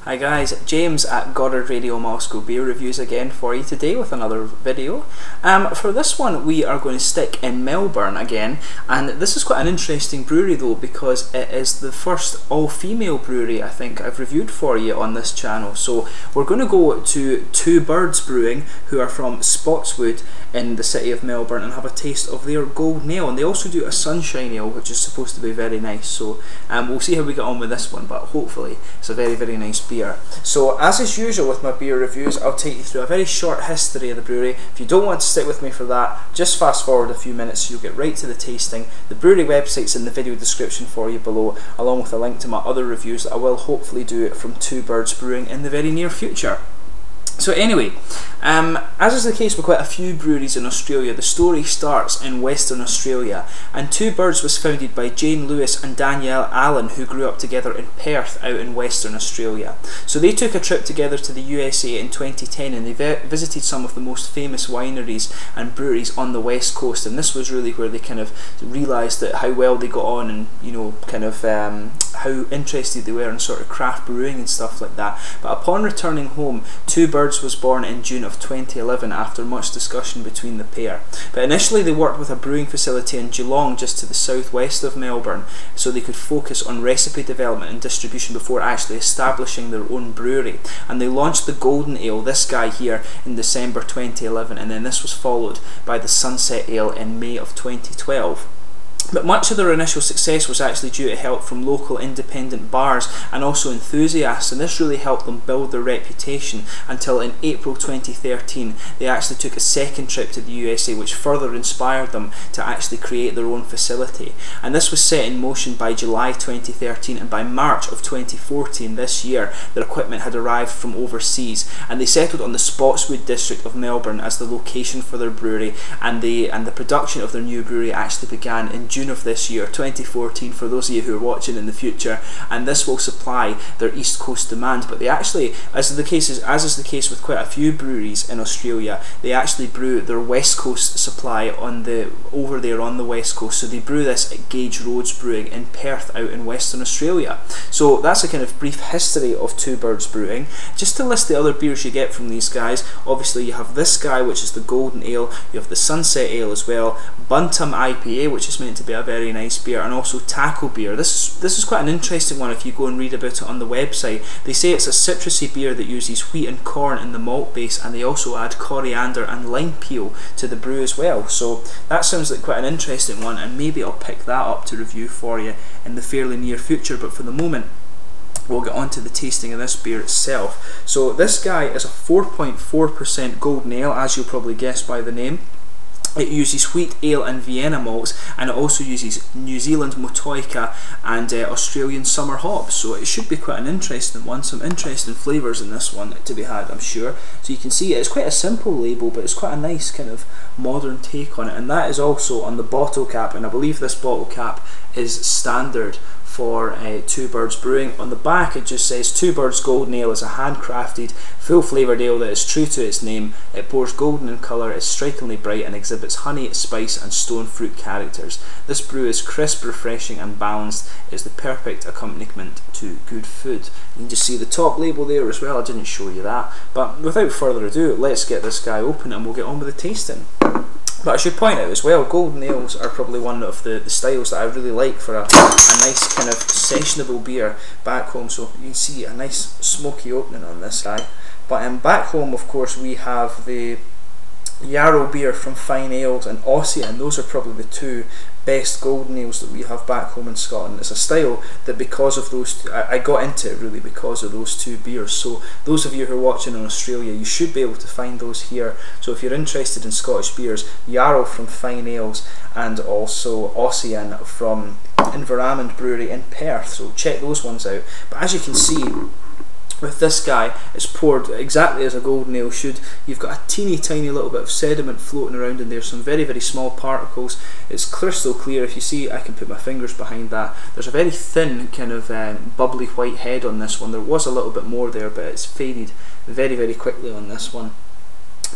Hi guys, James at Goddard Radio Moscow Beer Reviews again for you today with another video. For this one we are going to stick in Melbourne again, and this is quite an interesting brewery though, because it is the first all-female brewery I think I've reviewed for you on this channel. So we're going to go to Birds Brewing, who are from Spotswood in the city of Melbourne, and have a taste of their golden ale. And they also do a sunshine ale which is supposed to be very nice, so we'll see how we get on with this one, but hopefully it's a very nice beer. So as is usual with my beer reviews, I'll take you through a very short history of the brewery. If you don't want to stick with me for that, just fast forward a few minutes so you'll get right to the tasting. The brewery website's in the video description for you below, along with a link to my other reviews that I will hopefully do from Birds Brewing in the very near future. So anyway, as is the case with quite a few breweries in Australia, the story starts in Western Australia, and Birds was founded by Jane Lewis and Danielle Allen, who grew up together in Perth out in Western Australia. So they took a trip together to the USA in 2010, and they visited some of the most famous wineries and breweries on the West Coast, and this was really where they kind of realised that how well they got on, and you know, kind of how interested they were in sort of craft brewing and stuff like that. But upon returning home, Birds was born in June of 2011 after much discussion between the pair. But initially they worked with a brewing facility in Geelong, just to the southwest of Melbourne, so they could focus on recipe development and distribution before actually establishing their own brewery. And they launched the Golden Ale, this guy here, in December 2011, and then this was followed by the Sunset Ale in May of 2012. But much of their initial success was actually due to help from local independent bars and also enthusiasts, and this really helped them build their reputation until in April 2013 they actually took a second trip to the USA, which further inspired them to actually create their own facility. And this was set in motion by July 2013, and by March of 2014 this year their equipment had arrived from overseas, and they settled on the Spotswood district of Melbourne as the location for their brewery, and the production of their new brewery actually began in June of this year, 2014, for those of you who are watching in the future, and this will supply their East Coast demand. But they actually, as is the case with quite a few breweries in Australia, they actually brew their West Coast supply over there on the West Coast. So they brew this at Gage Roads Brewing in Perth out in Western Australia. So that's a kind of brief history of Birds Brewing. Just to list the other beers you get from these guys, obviously you have this guy, which is the Golden Ale, you have the Sunset Ale as well, Buntum IPA, which is meant to be a very nice beer, and also Taco Beer. This is quite an interesting one if you go and read about it on the website. They say it's a citrusy beer that uses wheat and corn in the malt base, and they also add coriander and lime peel to the brew as well. So that sounds like quite an interesting one, and maybe I'll pick that up to review for you in the fairly near future. But for the moment, we'll get on to the tasting of this beer itself. So this guy is a 4.4% golden ale, as you'll probably guess by the name. It uses wheat, ale and Vienna malts, and it also uses New Zealand Motueka and Australian summer hops. So it should be quite an interesting one, some interesting flavours in this one to be had, I'm sure. So you can see it's quite a simple label, but it's quite a nice kind of modern take on it, and that is also on the bottle cap, and I believe this bottle cap is standard for Birds Brewing. On the back it just says Birds Golden Ale is a handcrafted, full flavoured ale that is true to its name. It pours golden in colour, is strikingly bright, and exhibits honey, spice and stone fruit characters. This brew is crisp, refreshing and balanced. It is the perfect accompaniment to good food. You can just see the top label there as well, I didn't show you that. But without further ado, let's get this guy open and we'll get on with the tasting. But I should point out as well, golden ales are probably one of the styles that I really like for a nice kind of sessionable beer back home. So you can see a nice smoky opening on this guy. But back home, of course, we have the Yarrow beer from Fine Ales and Ossian. Those are probably the two best golden ales that we have back home in Scotland. It's a style that, because of those two, I got into it really because of those two beers. So those of you who are watching in Australia, you should be able to find those here. So if you're interested in Scottish beers, Yarrow from Fine Ales and also Ossian from Inverarmond Brewery in Perth. So check those ones out. But as you can see, with this guy, it's poured exactly as a golden ale should. You've got a teeny tiny little bit of sediment floating around in there, some very small particles. It's crystal clear. If you see, I can put my fingers behind that. There's a very thin kind of bubbly white head on this one. There was a little bit more there, but it's faded very quickly on this one.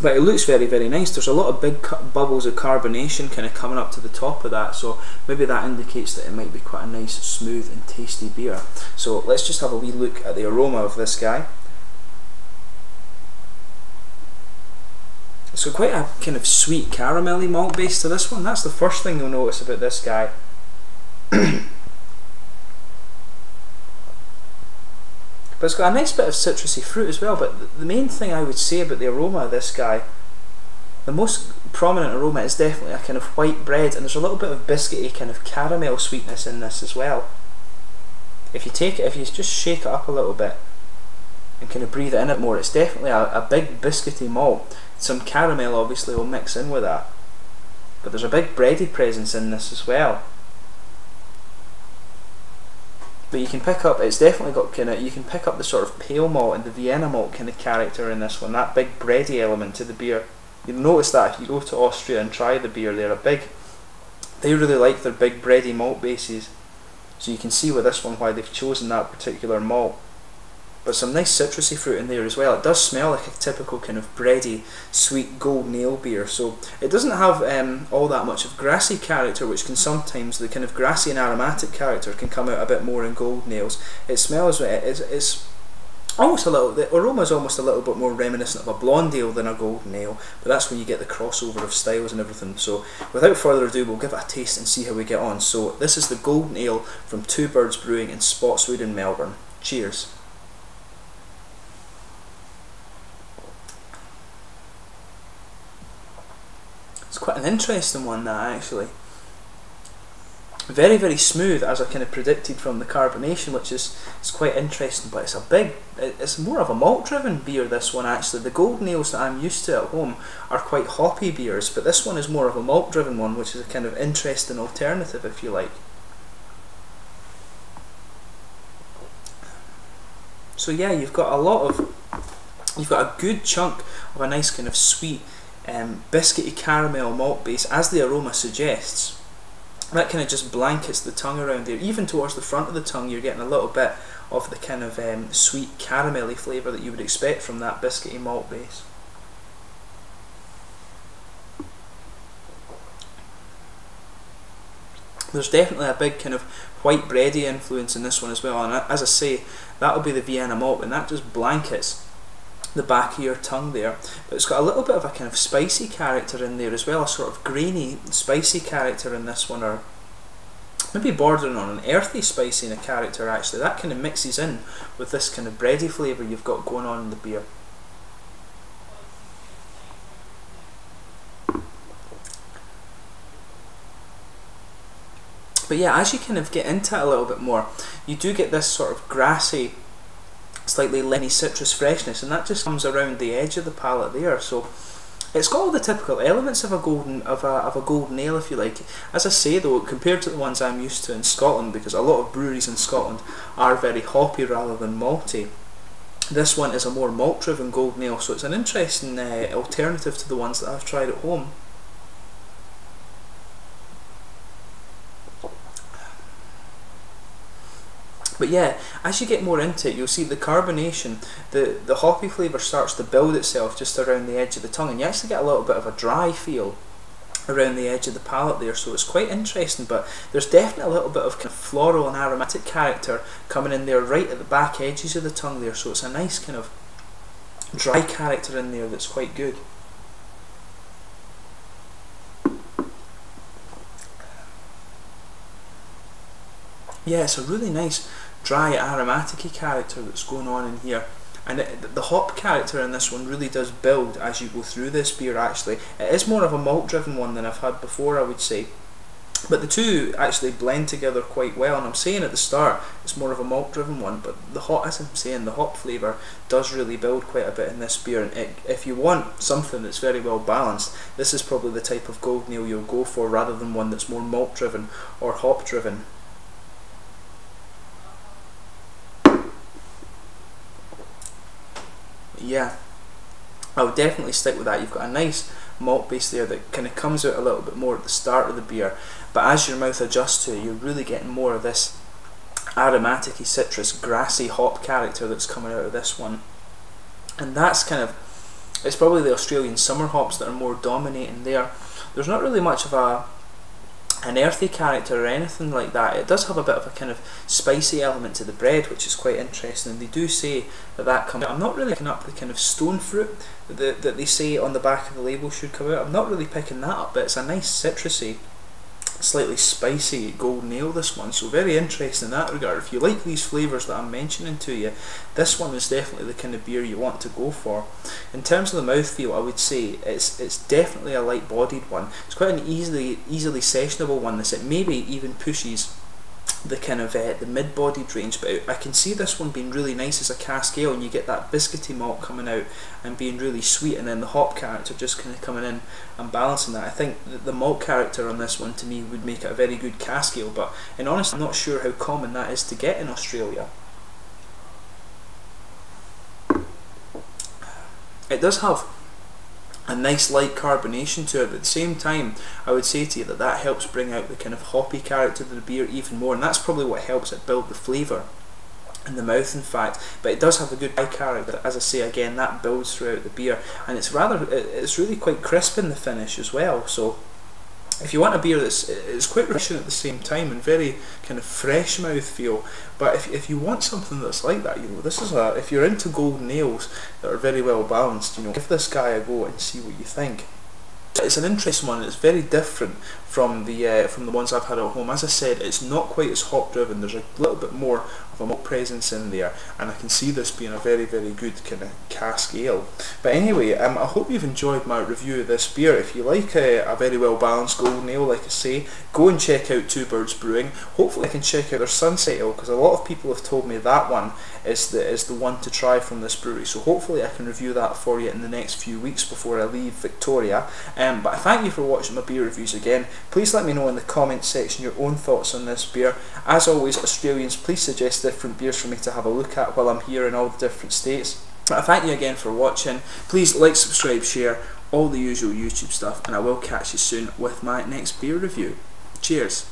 but it looks very, very nice. There's a lot of big bubbles of carbonation kind of coming up to the top of that, so maybe that indicates that it might be quite a nice, smooth and tasty beer. So let's just have a wee look at the aroma of this guy. So quite a kind of sweet caramelly malt base to this one. That's the first thing you'll notice about this guy. But it's got a nice bit of citrusy fruit as well. But the main thing I would say about the aroma of this guy, the most prominent aroma is definitely a kind of white bread, and there's a little bit of biscuity kind of caramel sweetness in this as well. If you just shake it up a little bit and kind of breathe it in it more, it's definitely a big biscuity malt. Some caramel obviously will mix in with that, but there's a big bready presence in this as well. But you can pick up, it's definitely got kind of, you can pick up the sort of pale malt and the Vienna malt kind of character in this one, that big bready element to the beer. You'll notice that if you go to Austria and try the beer, they really like their big bready malt bases. So you can see with this one why they've chosen that particular malt. But some nice citrusy fruit in there as well. It does smell like a typical kind of bready, sweet golden ale beer. So it doesn't have all that much of grassy character, which can sometimes, the kind of grassy and aromatic character can come out a bit more in golden ales. It smells, it's almost a little, the aroma is almost a little bit more reminiscent of a blonde ale than a golden ale, but that's when you get the crossover of styles and everything. So without further ado, we'll give it a taste and see how we get on. So this is the golden ale from Two Birds Brewing in Spotswood in Melbourne. Cheers. It's quite an interesting one, that actually. Very, very smooth, as I kind of predicted from the carbonation, which is quite interesting. But it's more of a malt-driven beer, this one actually. The golden ales that I'm used to at home are quite hoppy beers, but this one is more of a malt-driven one, which is a kind of interesting alternative, if you like. So yeah, you've got a good chunk of a nice kind of sweet, biscuity caramel malt base, as the aroma suggests. That kind of just blankets the tongue around there. Even towards the front of the tongue, you're getting a little bit of the kind of sweet caramelly flavour that you would expect from that biscuity malt base. There's definitely a big kind of white bready influence in this one as well, and as I say, that'll be the Vienna malt, and that just blankets the back of your tongue there. But it's got a little bit of a kind of spicy character in there as well, a sort of grainy, spicy character in this one, or maybe bordering on an earthy spicy in a character actually. That kind of mixes in with this kind of bready flavour you've got going on in the beer. But yeah, as you kind of get into it a little bit more, you do get this sort of grassy, slightly lemony citrus freshness, and that just comes around the edge of the palate there. So it's got all the typical elements of a golden ale, if you like. As I say though, compared to the ones I'm used to in Scotland, because a lot of breweries in Scotland are very hoppy rather than malty, this one is a more malt driven golden ale, so it's an interesting alternative to the ones that I've tried at home. But yeah, as you get more into it, you'll see the carbonation, the hoppy flavour starts to build itself just around the edge of the tongue, and you actually get a little bit of a dry feel around the edge of the palate there, so it's quite interesting. But there's definitely a little bit of kind of floral and aromatic character coming in there right at the back edges of the tongue there, so it's a nice kind of dry character in there that's quite good. Yeah, it's a really nice dry aromatic-y character that's going on in here, and the hop character in this one really does build as you go through this beer actually. It is more of a malt driven one than I've had before, I would say, but the two actually blend together quite well. And I'm saying at the start it's more of a malt driven one, but the hop, as I'm saying, the hop flavour does really build quite a bit in this beer, and if you want something that's very well balanced, this is probably the type of golden ale you'll go for, rather than one that's more malt driven or hop driven. Yeah, I would definitely stick with that. You've got a nice malt base there that kind of comes out a little bit more at the start of the beer, but as your mouth adjusts to it, you're really getting more of this aromatic-y citrus, grassy hop character that's coming out of this one. And that's kind of it's probably the Australian summer hops that are more dominating there. There's not really much of an earthy character or anything like that. It does have a bit of a kind of spicy element to the bread, which is quite interesting. They do say that comes out. I'm not really picking up the kind of stone fruit that they say on the back of the label should come out. I'm not really picking that up, but it's a nice citrusy, slightly spicy golden ale, this one, so very interesting in that regard. If you like these flavours that I'm mentioning to you, this one is definitely the kind of beer you want to go for. In terms of the mouthfeel, I would say it's definitely a light bodied one. It's quite an easily sessionable one. This, it maybe even pushes the kind of the mid-bodied range, but I can see this one being really nice as a cask ale, and you get that biscuity malt coming out and being really sweet, and then the hop character just kind of coming in and balancing that. I think the malt character on this one to me would make it a very good cask ale, but in honesty I'm not sure how common that is to get in Australia. It does have a nice light carbonation to it, but at the same time I would say to you that helps bring out the kind of hoppy character of the beer even more, and that's probably what helps it build the flavour in the mouth, in fact. But it does have a good high character, as I say again, that builds throughout the beer, and it's really quite crisp in the finish as well. So if you want a beer it's quite refreshing at the same time and very kind of fresh mouth feel, but if you want something that's like that, you know, this is if you're into golden ales that are very well balanced, you know, give this guy a go and see what you think. It's an interesting one. It's very different from the ones I've had at home. As I said, it's not quite as hop driven. There's a little bit more of a malt presence in there, and I can see this being a very, very good kind of cask ale. But anyway, I hope you've enjoyed my review of this beer. If you like a very well balanced golden ale, like I say, go and check out Two Birds Brewing. Hopefully I can check out their Sunset Ale, because a lot of people have told me that one is the one to try from this brewery. So hopefully I can review that for you in the next few weeks before I leave Victoria. But I thank you for watching my beer reviews again. Please let me know in the comments section your own thoughts on this beer. As always, Australians, please suggest different beers for me to have a look at while I'm here in all the different states. I thank you again for watching. Please like, subscribe, share, all the usual YouTube stuff, and I will catch you soon with my next beer review. Cheers.